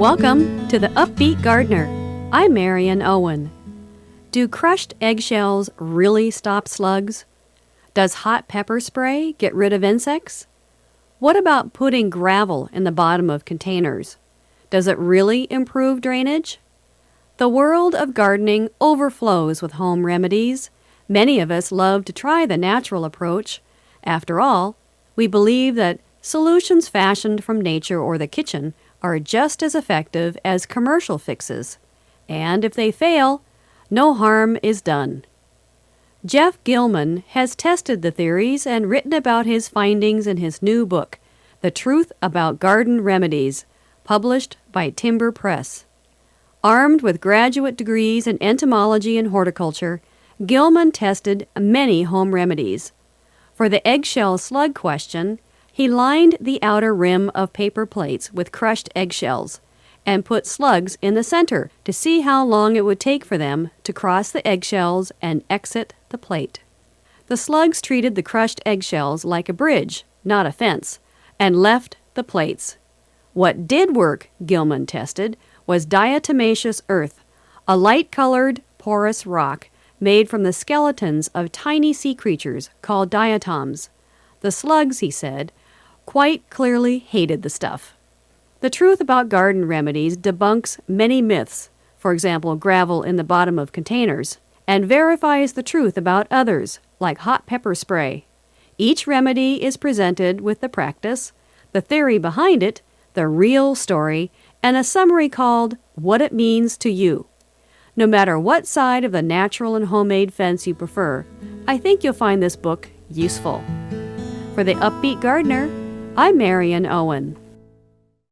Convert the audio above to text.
Welcome to the UpBeet Gardener. I'm Marion Owen. Do crushed eggshells really stop slugs? Does hot pepper spray get rid of insects? What about putting gravel in the bottom of containers? Does it really improve drainage? The world of gardening overflows with home remedies. Many of us love to try the natural approach. After all, we believe that solutions fashioned from nature or the kitchen are just as effective as commercial fixes. And if they fail, no harm is done. Jeff Gilman has tested the theories and written about his findings in his new book, The Truth About Garden Remedies, published by Timber Press. Armed with graduate degrees in entomology and horticulture, Gilman tested many home remedies. For the eggshell slug question, he lined the outer rim of paper plates with crushed eggshells and put slugs in the center to see how long it would take for them to cross the eggshells and exit the plate. The slugs treated the crushed eggshells like a bridge, not a fence, and left the plates. What did work, Gilman tested, was diatomaceous earth, a light-colored, porous rock made from the skeletons of tiny sea creatures called diatoms. The slugs, he said, quite clearly hated the stuff. The truth about garden remedies debunks many myths, for example, gravel in the bottom of containers, and verifies the truth about others, like hot pepper spray. Each remedy is presented with the practice, the theory behind it, the real story, and a summary called What It Means to You. No matter what side of the natural and homemade fence you prefer, I think you'll find this book useful. For the UpBeet Gardener, I'm Marion Owen.